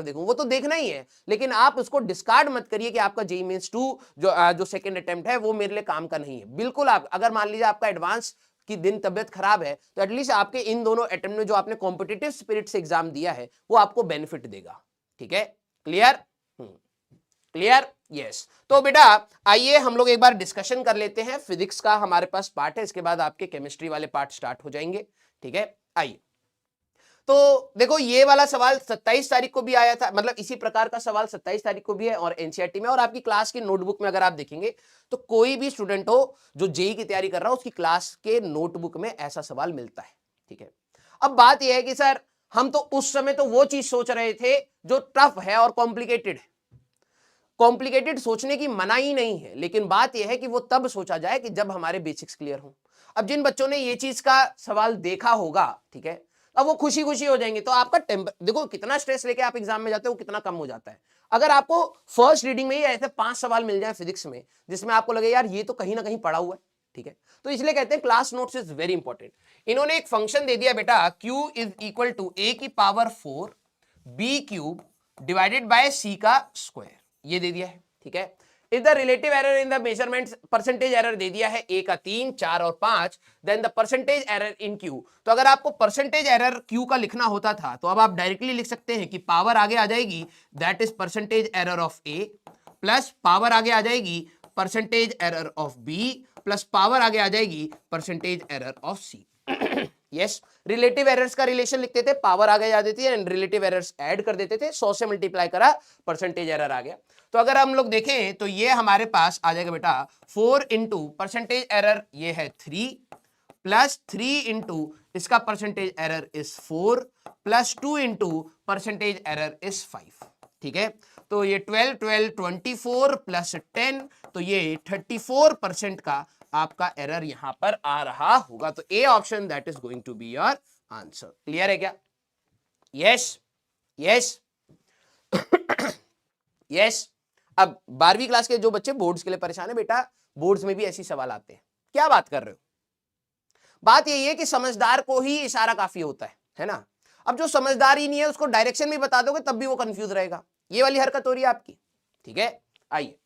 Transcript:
देखूं, वो तो देखना ही है, लेकिन आप उसको डिस्कार्ड मत करिए कि आपका जेईई मेंस 2 जो सेकंड अटेम्प्ट है वो मेरे लिए काम का नहीं है। बिल्कुल, आप अगर मान लीजिए आपका एडवांस की दिन तबियत खराब है तो एटलीस्ट आपके इन दोनों अटेम्प्ट में जो आपने कॉम्पिटिटिव स्पिरिट से एग्जाम दिया है वो आपको बेनिफिट देगा। ठीक है, क्लियर? क्लियर? यस। तो बेटा आइए हम लोग एक बार डिस्कशन कर लेते हैं, फिजिक्स का हमारे पास पार्ट है, इसके बाद आपके केमिस्ट्री वाले पार्ट स्टार्ट हो जाएंगे। ठीक है, आइए। तो देखो ये वाला सवाल 27 तारीख को भी आया था, मतलब इसी प्रकार का सवाल 27 तारीख को भी है और एनसीईआरटी में, और आपकी क्लास की नोटबुक में अगर आप देखेंगे तो कोई भी स्टूडेंट हो जो जेईई की तैयारी कर रहा हो उसकी क्लास के नोटबुक में ऐसा सवाल मिलता है। ठीक है, अब बात यह है कि सर हम तो उस समय तो वो चीज सोच रहे थे जो टफ है और कॉम्प्लिकेटेड है। कॉम्प्लिकेटेड सोचने की मना ही नहीं है, लेकिन बात यह है कि वो तब सोचा जाए कि जब हमारे बेसिक्स क्लियर हो। अब जिन बच्चों ने ये चीज का सवाल देखा होगा, ठीक है, अब वो खुशी खुशी हो जाएंगे, तो आपका देखो कितना स्ट्रेस लेके आप एग्जाम में जाते हो कितना कम हो जाता है। अगर आपको फर्स्ट रीडिंग में ही ऐसे 5 सवाल मिल जाए फिजिक्स में जिसमें आपको लगे यार ये तो कहीं ना कहीं पढ़ा हुआ है, ठीक है, तो इसलिए कहते हैं class notes is very important. इन्होंने एक फंक्शन दे दिया बेटा, q is equal to a की power 4 b cube divided by c का स्क्वायर, ये दे दिया है। ठीक है, is the relative error in the measurement, percentage error दे दिया है a का 3, 4 और 5, then the percentage error in q। तो अगर आपको परसेंटेज एरर q का लिखना होता था तो अब आप डायरेक्टली लिख सकते हैं कि पावर आगे आ जाएगी that is percentage error of a, plus power आगे आ जाएगी percentage error of b, plus power आगे आ जाएगी percentage error of c। Yes, relative errors का रिलेशन लिखते थे, पावर आगे आ जाती है एंड रिलेटिव एरर्स ऐड कर देते थे, 100 से मल्टीप्लाई करा परसेंटेज एरर आ गया। तो अगर हम लोग देखें तो ये हमारे पास आ जाएगा बेटा 4 इंटू परसेंटेज एरर ये है 3, प्लस 3 इंटू इसका percentage error is 4, plus 2 into percentage error is 5। ठीक है, तो ये 12 12 24 प्लस 10, तो ये 34% का आपका एरर यहां पर आ रहा होगा। तो A option that is going to be your answer. Clear है क्या? Yes, yes, yes. अब 12वीं क्लास के जो बच्चे बोर्ड्स के लिए परेशान है, बेटा बोर्ड्स में भी ऐसी सवाल आते हैं। क्या बात कर रहे हो? बात यही है कि समझदार को ही इशारा काफी होता है ना। अब जो समझदार ही नहीं है उसको डायरेक्शन भी बता दोगे तब भी वो कंफ्यूज रहेगा, ये वाली हरकत हो रही है आपकी। ठीक है, आइए